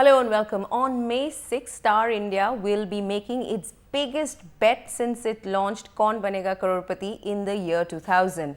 Hello and welcome. On May 6, Star India will be making its biggest bet since it launched Kaun Banega Crorepati in the year 2000.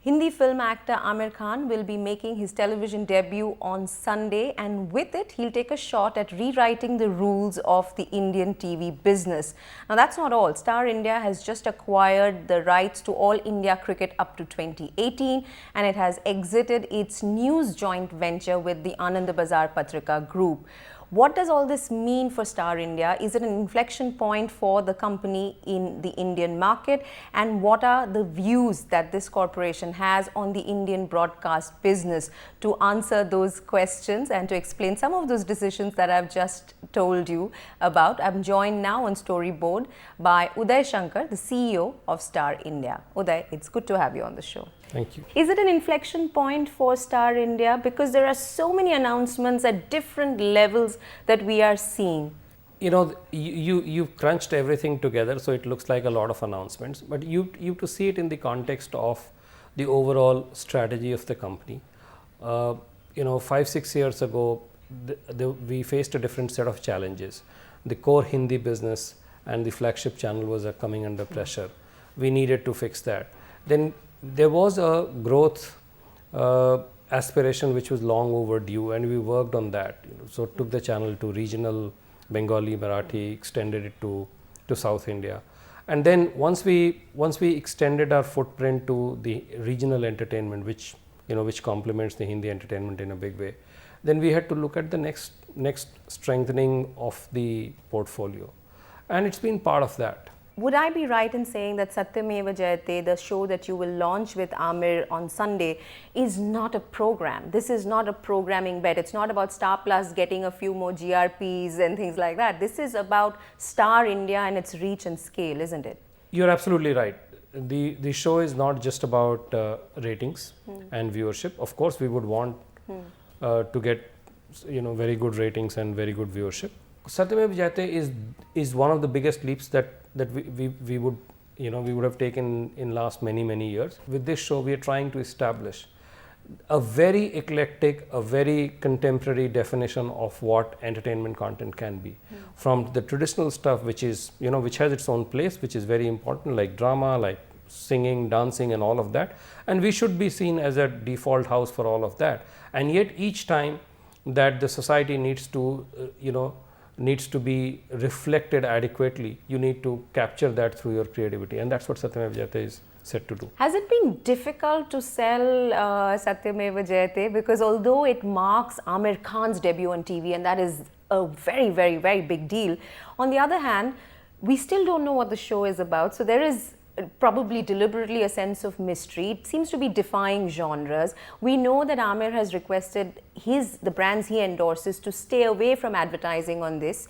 Hindi film actor Aamir Khan will be making his television debut on Sunday, and with it, he'll take a shot at rewriting the rules of the Indian TV business. Now, that's not all. Star India has just acquired the rights to All India Cricket up to 2018, and it has exited its news joint venture with the Anand Bazar Patrika Group. What does all this mean for Star India? Is it an inflection point for the company in the Indian market? And what are the views that this corporation has on the Indian broadcast business? To answer those questions and to explain some of those decisions that I've just told you about, I'm joined now on Storyboard by Uday Shankar, the CEO of Star India. Uday, it's good to have you on the show. Thank you. Is it an inflection point for Star India? Because there are so many announcements at different levels that we are seeing. You know, you've crunched everything together, so it looks like a lot of announcements. But you have to see it in the context of the overall strategy of the company. 5-6 years ago, we faced a different set of challenges. The core Hindi business and the flagship channel was coming under pressure. We needed to fix that. Then there was a growth aspiration which was long overdue, and we worked on that. So took the channel to regional Bengali, Marathi, extended it to South India, and then once we extended our footprint to the regional entertainment, which complements the Hindi entertainment in a big way, then we had to look at the next strengthening of the portfolio, and it's been part of that. Would I be right in saying that Satyameva Jayate, the show that you will launch with Aamir on Sunday, is not a program? This is not a programming bet. It's not about Star Plus getting a few more GRPs and things like that. This is about Star India and its reach and scale, isn't it? You're absolutely right. The show is not just about ratings and viewership. Of course, we would want to get very good ratings and very good viewership. Satyameva Jayate is one of the biggest leaps that we would have taken in last many years. With this show, we are trying to establish a very eclectic, a very contemporary definition of what entertainment content can be. From the traditional stuff, which has its own place, which is very important, like drama, like singing, dancing, and all of that. And we should be seen as a default house for all of that. And yet, each time that the society needs to be reflected adequately, you need to capture that through your creativity, and that's what Satyameva Jayate is set to do. Has it been difficult to sell Satyameva Jayate? Because although it marks Aamir Khan's debut on TV, and that is a very big deal, on the other hand, we still don't know what the show is about, so there is probably deliberately a sense of mystery. It seems to be defying genres. We know that Aamir has requested the brands he endorses to stay away from advertising on this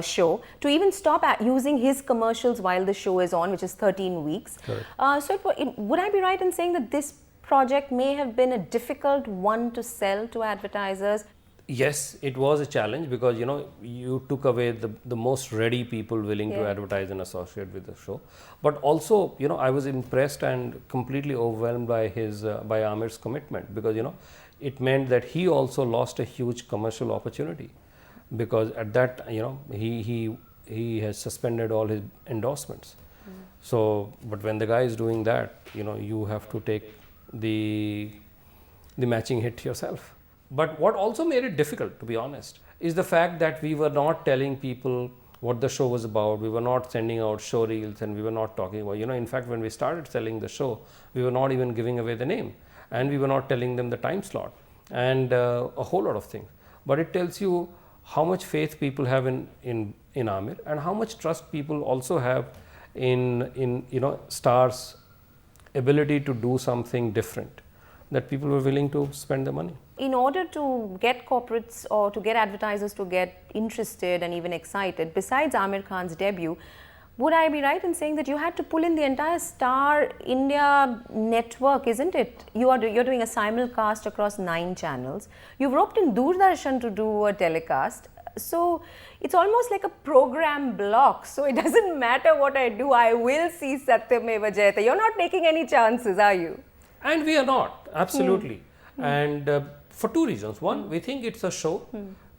show, to even stop using his commercials while the show is on, which is 13 weeks. So would I be right in saying that this project may have been a difficult one to sell to advertisers? Yes, it was a challenge because you took away the most ready people willing to advertise and associate with the show. But also, I was impressed and completely overwhelmed by by Aamir's commitment, because it meant that he also lost a huge commercial opportunity, because at that he has suspended all his endorsements. So, but when the guy is doing that, you have to take the matching hit yourself. But what also made it difficult, to be honest, is the fact that we were not telling people what the show was about. We were not sending out show reels, and we were not talking about, in fact, when we started selling the show, we were not even giving away the name, and we were not telling them the time slot, and a whole lot of things. But it tells you how much faith people have in Aamir, and how much trust people also have in Star's ability to do something different, that people were willing to spend the money. In order to get corporates or to get advertisers to get interested and even excited, besides Aamir Khan's debut, would I be right in saying that you had to pull in the entire Star India network, isn't it? You're doing a simulcast across 9 channels. You've roped in Doordarshan to do a telecast. So it's almost like a program block. So it doesn't matter what I do, I will see Satyameva Jayate. You're not taking any chances, are you? And we are not, absolutely. And for 2 reasons. One, we think it's a show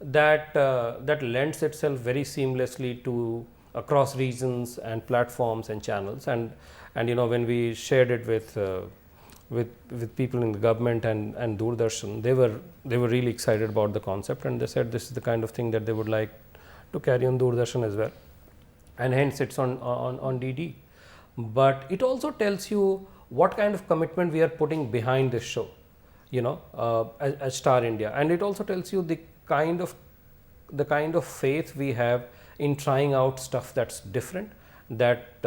that lends itself very seamlessly to across regions and platforms and channels. And when we shared it with people in the government and Doordarshan, they were really excited about the concept, and they said this is the kind of thing that they would like to carry on Doordarshan as well, and hence it's on DD. But it also tells you what kind of commitment we are putting behind this show, as Star India, and it also tells you the kind of faith we have in trying out stuff that's different, that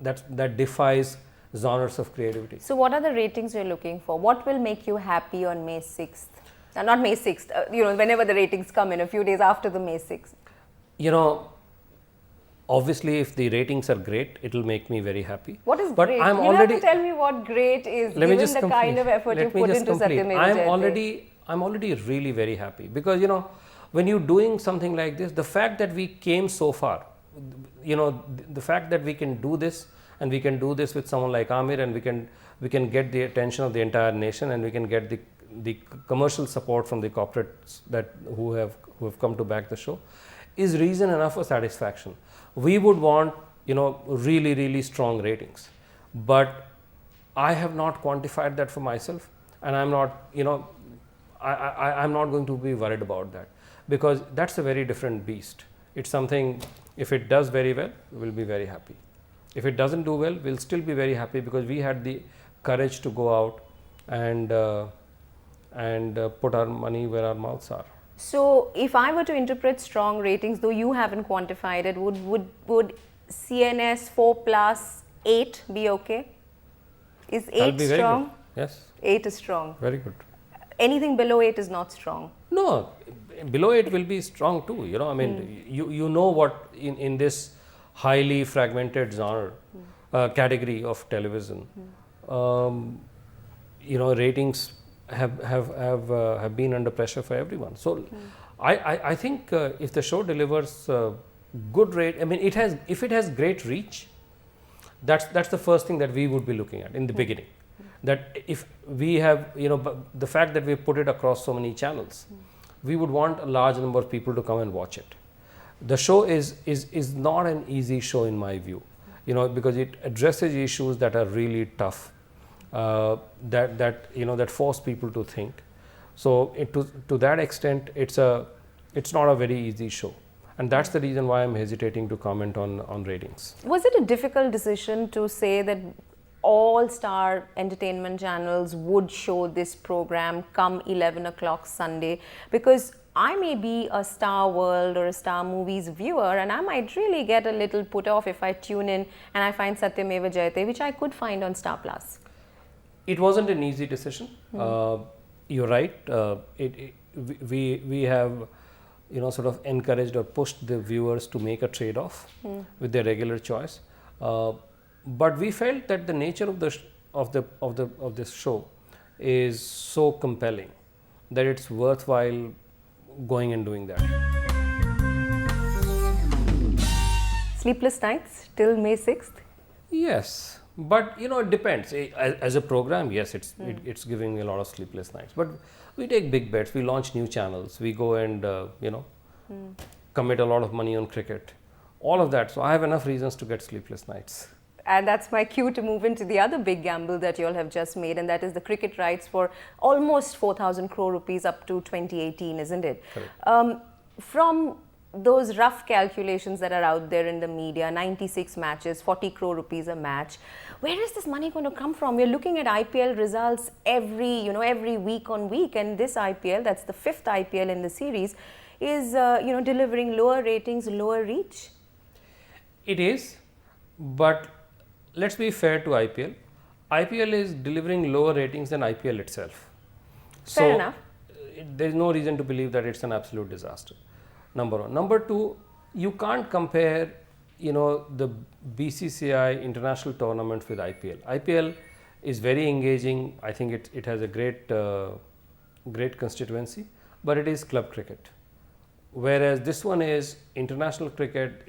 that defies genres of creativity. So what are the ratings you're looking for? What will make you happy on May 6th? Not May 6th, whenever the ratings come in, a few days after the May 6th. Obviously, if the ratings are great, it will make me very happy. What is but great? I'm You already, have to tell me what great is, given the kind of effort you put into Satyameva Jayate. I'm already really very happy, because when you're doing something like this, the fact that we came so far, the fact that we can do this, and we can do this with someone like Aamir, and we can get the attention of the entire nation, and we can get the commercial support from the corporates who have come to back the show, is reason enough for satisfaction. We would want really, really strong ratings, but I have not quantified that for myself, and I'm not I'm not going to be worried about that, because that's a very different beast. It's something, if it does very well, we'll be very happy. If it doesn't do well, we'll still be very happy, because we had the courage to go out and put our money where our mouths are. So, if I were to interpret strong ratings, though you haven't quantified it, would CNS 4+8 be okay? Is 8 strong? Yes. 8 is strong. Very good. Anything below 8 is not strong. No, below 8 will be strong too. I mean, you know what in this highly fragmented genre category of television, ratings have been under pressure for everyone. So I think if the show delivers good rate, I mean, if it has great reach, that's the first thing that we would be looking at in the beginning. That if we have, the fact that we put it across so many channels, we would want a large number of people to come and watch it. The show is not an easy show in my view, because it addresses issues that are really tough, that force people to think. So to that extent, it's not a very easy show, and that's the reason why I'm hesitating to comment on ratings. Was it a difficult decision to say that all Star entertainment channels would show this program come 11 o'clock Sunday? Because I may be a Star World or a Star Movies viewer, and I might really get a little put off if I tune in and I find Satyameva Jayate, which I could find on Star Plus. It wasn't an easy decision. You're right. We have sort of encouraged or pushed the viewers to make a trade-off with their regular choice. But we felt that the nature of this show is so compelling that it's worthwhile going and doing that. Sleepless nights till May 6th? Yes, but it depends. As a program, yes, it's giving me a lot of sleepless nights. But we take big bets. We launch new channels. We go and commit a lot of money on cricket. All of that. So I have enough reasons to get sleepless nights. And that's my cue to move into the other big gamble that you all have just made, and that is the cricket rights for almost 4,000 crore rupees up to 2018, isn't it? From those rough calculations that are out there in the media, 96 matches, 40 crore rupees a match, where is this money going to come from? We're looking at IPL results every week on week, and this IPL, that's the 5th IPL in the series, is delivering lower ratings, lower reach. It is, but let's be fair to IPL. IPL is delivering lower ratings than IPL itself. Fair enough. There's no reason to believe that it's an absolute disaster. Number one. Number two, you can't compare, the BCCI international tournaments with IPL. IPL is very engaging. I think it has a great constituency, but it is club cricket. whereas this one is international cricket.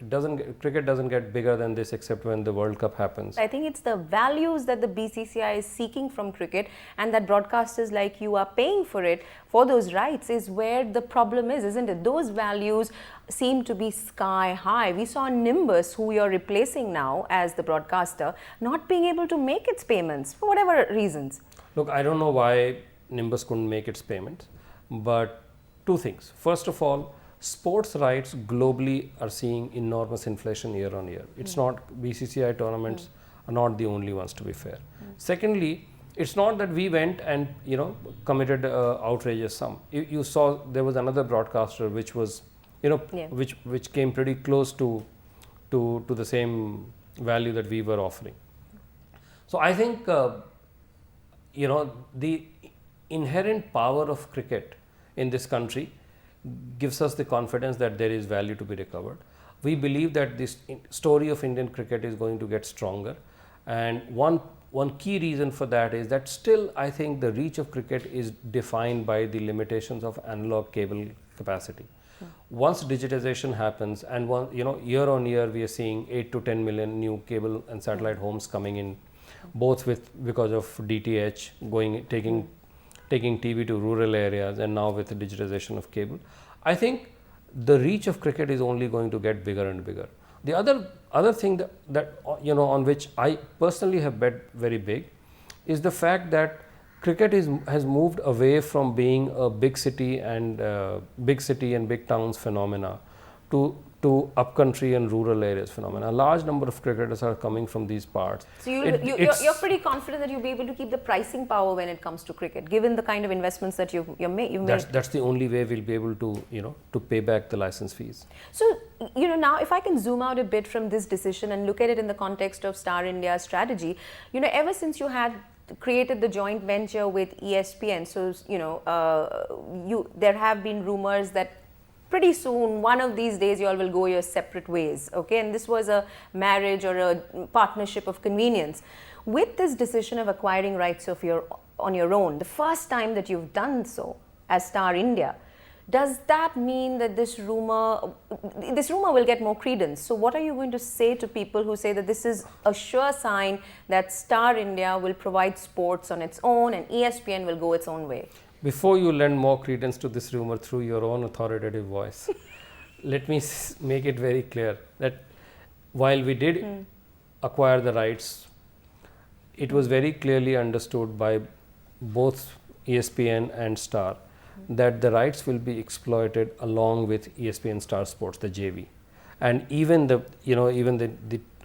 Cricket doesn't get bigger than this except when the World Cup happens. I think it's the values that the BCCI is seeking from cricket, and that broadcasters like you are paying for it, for those rights, is where the problem is, isn't it? Those values seem to be sky high. We saw Nimbus, who you're replacing now as the broadcaster, not being able to make its payments for whatever reasons. Look, I don't know why Nimbus couldn't make its payments, but two things. First of all, sports rights globally are seeing enormous inflation year on year. It's not, BCCI tournaments are not the only ones, to be fair. Secondly, it's not that we went and committed outrageous sum. You saw there was another broadcaster which was which came pretty close to the same value that we were offering. So I think the inherent power of cricket in this country gives us the confidence that there is value to be recovered. We believe that this story of Indian cricket is going to get stronger, and one key reason for that is that still I think the reach of cricket is defined by the limitations of analog cable capacity. Once digitization happens, and year on year we are seeing 8 to 10 million new cable and satellite homes coming in, both because of DTH taking TV to rural areas, and now with the digitization of cable, I think the reach of cricket is only going to get bigger and bigger. The other thing that on which I personally have bet very big is the fact that cricket has moved away from being a big city and big towns phenomena to upcountry and rural areas phenomena. A large number of cricketers are coming from these parts. So you're pretty confident that you'll be able to keep the pricing power when it comes to cricket, given the kind of investments that you've made. That's the only way we'll be able to to pay back the license fees. So now if I can zoom out a bit from this decision and look at it in the context of Star India's strategy, ever since you had created the joint venture with ESPN, so there have been rumors that pretty soon, one of these days, you all will go your separate ways, okay? And this was a marriage or a partnership of convenience. With this decision of acquiring rights on your own, the first time that you've done so as Star India, does that mean that this rumor will get more credence? So what are you going to say to people who say that this is a sure sign that Star India will provide sports on its own and ESPN will go its own way? Before you lend more credence to this rumor through your own authoritative voice, let me make it very clear that while we did acquire the rights, it was very clearly understood by both ESPN and Star that the rights will be exploited along with ESPN Star Sports, the JV, and even the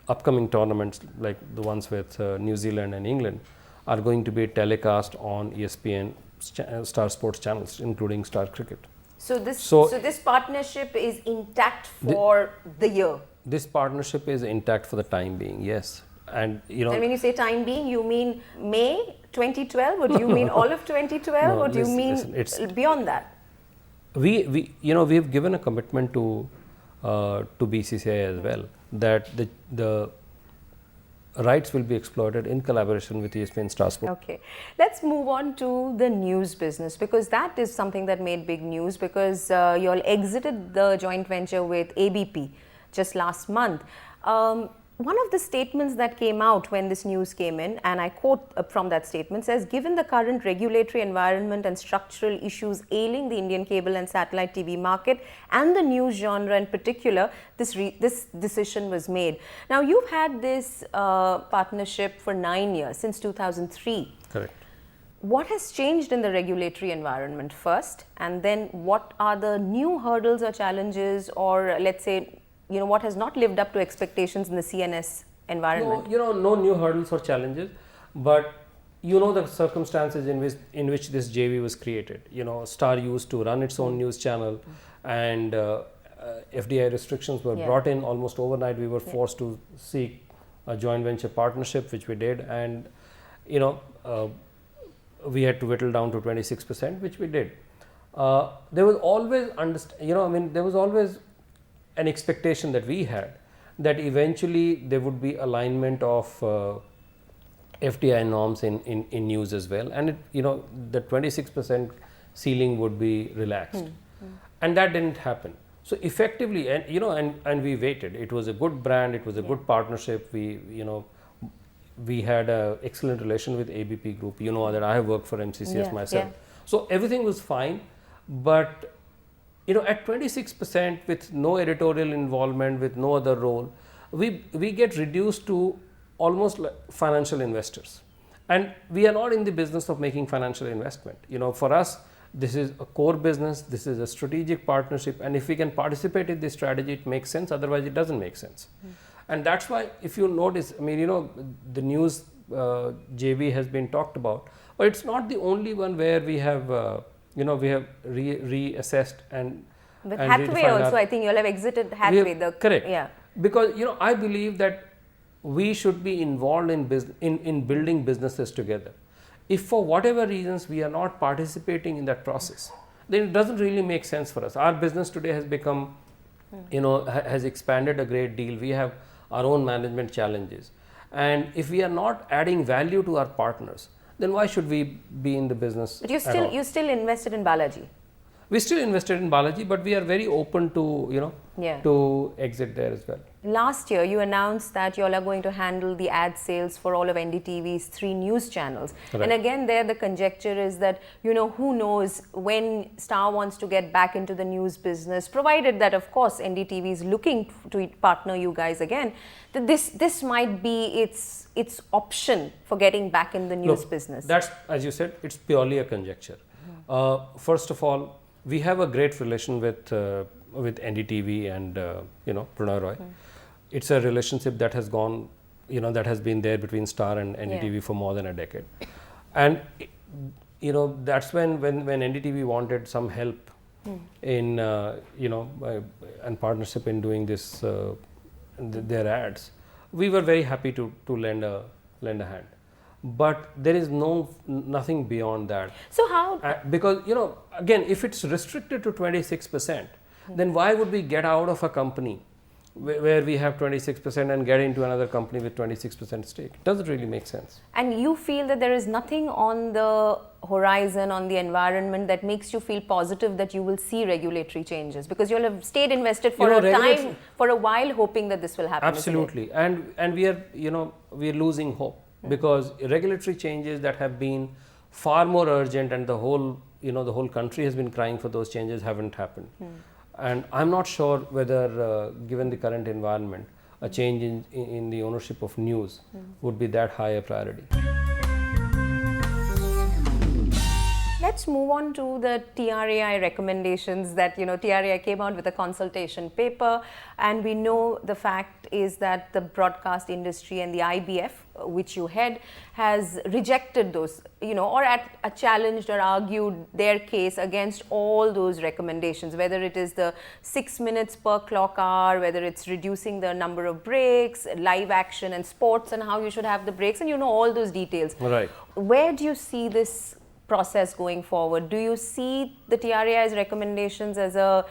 upcoming tournaments like the ones with New Zealand and England are going to be telecast on ESPN Star Sports channels, including Star Cricket. So this partnership is intact for the year. This partnership is intact for the time being, yes. And And when you say time being, you mean May 2012, or do you mean all of 2012, or do you mean beyond that? We've given a commitment to BCCI as well that the rights will be exploited in collaboration with ESPN Star Sports. Okay, let's move on to the news business, because that is something that made big news, because you all exited the joint venture with ABP just last month. One of the statements that came out when this news came in, and I quote from that statement, says, given the current regulatory environment and structural issues ailing the Indian cable and satellite TV market and the news genre in particular, this decision was made. Now, you've had this partnership for 9 years, since 2003. Correct. What has changed in the regulatory environment first, and then what are the new hurdles or challenges, or let's say, what has not lived up to expectations in the CNS environment? No new hurdles or challenges, but the circumstances in which this JV was created. Star used to run its own news channel, and FDI restrictions were brought in almost overnight. We were forced to seek a joint venture partnership, which we did, and we had to whittle down to 26%, which we did. There was always there was always an expectation that we had that eventually there would be alignment of FDI norms in news as well, and the 26% ceiling would be relaxed, and that didn't happen. So effectively, and we waited. It was a good brand. It was a good partnership. We had an excellent relation with ABP Group. You know that I have worked for MCCS myself. So everything was fine, but at 26% with no editorial involvement, with no other role, we get reduced to almost like financial investors. And we are not in the business of making financial investment. For us, this is a core business, this is a strategic partnership, and if we can participate in this strategy, it makes sense, otherwise it doesn't make sense. And that's why, if you notice, the news JV has been talked about, but it's not the only one where we have, we have reassessed and with Hathway also, I think you'll have exited Hathway. Correct. Yeah. Because, I believe that we should be involved in building businesses together. If for whatever reasons we are not participating in that process, then it doesn't really make sense for us. Our business today has become, has expanded a great deal. We have our own management challenges. And if we are not adding value to our partners, then why should we be in the business? But you still invested in Balaji. We still invested in Balaji, but we are very open to, to exit there as well. Last year, you announced that you all are going to handle the ad sales for all of NDTV's 3 news channels. Right. And again, there the conjecture is that, who knows when Star wants to get back into the news business, provided that, of course, NDTV is looking to partner you guys again, that this might be its option for getting back in the news business. That's, as you said, it's purely a conjecture. First of all, we have a great relation with NDTV and Prannoy Roy. It's a relationship that has gone, that has been there between Star and NDTV for more than a decade. And that's when NDTV wanted some help in and partnership in doing this their ads. We were very happy to lend a hand. But there is nothing beyond that. So how? Because, again, if it's restricted to 26%, then why would we get out of a company where we have 26% and get into another company with 26% stake? It doesn't really make sense. And you feel that there is nothing on the horizon, on the environment, that makes you feel positive that you will see regulatory changes? Because you'll have stayed invested for for a while, hoping that this will happen. Absolutely. And we are, we are losing hope. Because regulatory changes that have been far more urgent and the whole country has been crying for those changes haven't happened. And I'm not sure whether, given the current environment, a change in the ownership of news would be that high a priority. Let's move on to the TRAI recommendations that, TRAI came out with a consultation paper, and we know the fact is that the broadcast industry and the IBF, which you head, has rejected those, or challenged or argued their case against all those recommendations, whether it is the 6 minutes per clock hour, whether it's reducing the number of breaks, live action and sports, and how you should have the breaks, and all those details. Right. Where do you see this process going forward? Do you see the TRAI's recommendations as a,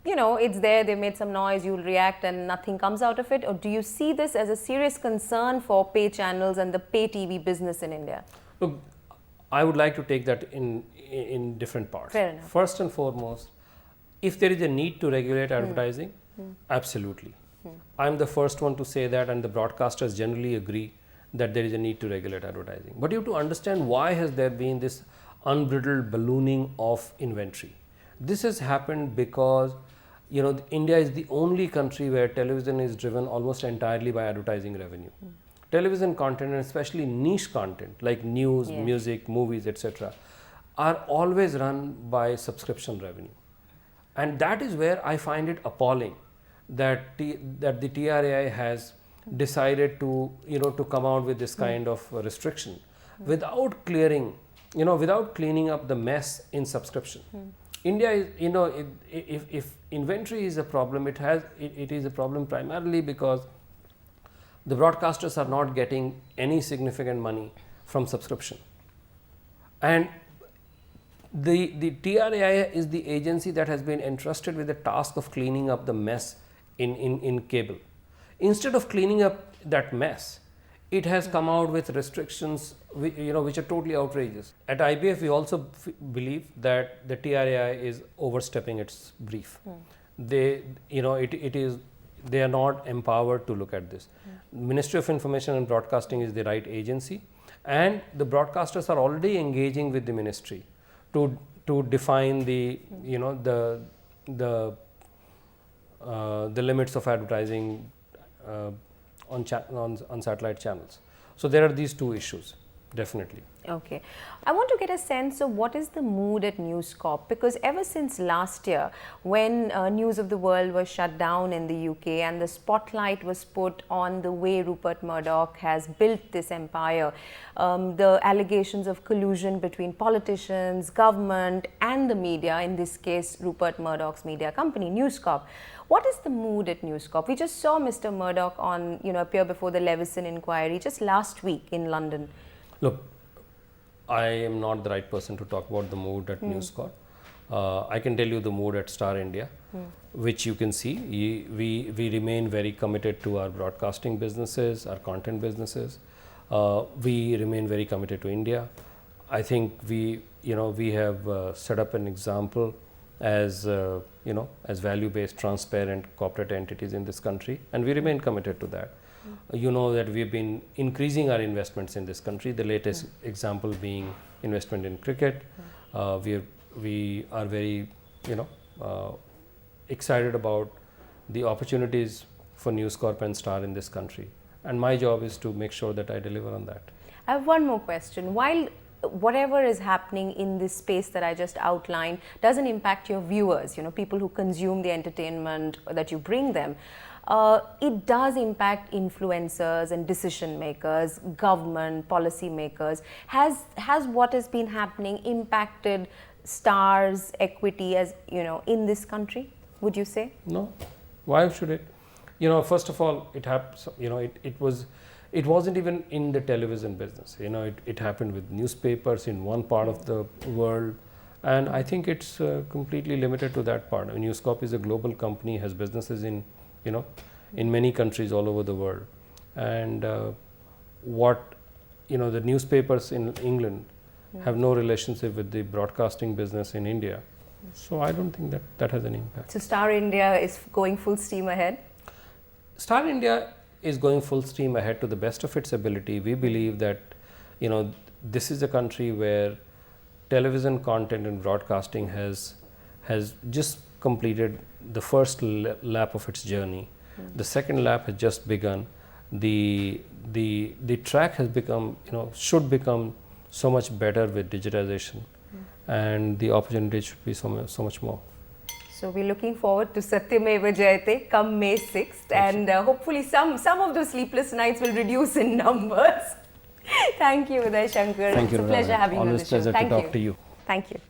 it's there, they made some noise, you'll react and nothing comes out of it? Or do you see this as a serious concern for pay channels and the pay TV business in India? Look, I would like to take that in different parts. Fair enough. First and foremost, if there is a need to regulate advertising, absolutely. I'm the first one to say that, and the broadcasters generally agree that there is a need to regulate advertising. But you have to understand, why has there been this unbridled ballooning of inventory? This has happened because, India is the only country where television is driven almost entirely by advertising revenue. Television content, and especially niche content like news, music, movies, etc., are always run by subscription revenue. And that is where I find it appalling that the TRAI has decided to come out with this kind of restriction without clearing, without cleaning up the mess in subscription. India is, if inventory is a problem, it is a problem primarily because the broadcasters are not getting any significant money from subscription. And the TRAI is the agency that has been entrusted with the task of cleaning up the mess in cable. Instead of cleaning up that mess, it has come out with restrictions which are totally outrageous. At IBF, we also believe that the TRAI is overstepping its brief. they, they are not empowered to look at this. Ministry of Information and Broadcasting is the right agency, and the broadcasters are already engaging with the ministry to define the limits of advertising on satellite channels. So there are these two issues, definitely. Okay. I want to get a sense of what is the mood at News Corp, because ever since last year, when News of the World was shut down in the UK and the spotlight was put on the way Rupert Murdoch has built this empire, the allegations of collusion between politicians, government and the media, in this case Rupert Murdoch's media company, News Corp. What is the mood at News Corp? We just saw Mr. Murdoch appear before the Leveson inquiry just last week in London. Look, I am not the right person to talk about the mood at News Corp. I can tell you the mood at Star India, which you can see. We remain very committed to our broadcasting businesses, our content businesses. We remain very committed to India. I think we have set up an example as as value-based, transparent corporate entities in this country, and we remain committed to that. You know that we've been increasing our investments in this country, the latest example being investment in cricket. We are very excited about the opportunities for News Corp and Star in this country, and my job is to make sure that I deliver on that. I have one more question. While whatever is happening in this space that I just outlined doesn't impact your viewers, people who consume the entertainment that you bring them, it does impact influencers and decision makers, government, policy makers. Has what has been happening impacted Star's equity in this country, would you say? No. Why should it? First of all, it happened, it wasn't even in the television business. It happened with newspapers in one part of the world, and I think it's completely limited to that part. News Corp is a global company, has businesses in many countries all over the world, and the newspapers in England have no relationship with the broadcasting business in India, so I don't think that has any impact. So Star India is going full steam ahead? Star India is going full steam ahead to the best of its ability. We believe that this is a country where television content and broadcasting has just completed the first lap of its journey. The second lap has just begun. The track has become, should become so much better with digitization, and the opportunities should be so much more. So we're looking forward to Satyameva Jayate come May 6th, and hopefully some of those sleepless nights will reduce in numbers. Thank you, Uday, Shankar. Thank you, it's a pleasure having you on the show. Always pleasure to talk to you. Thank you.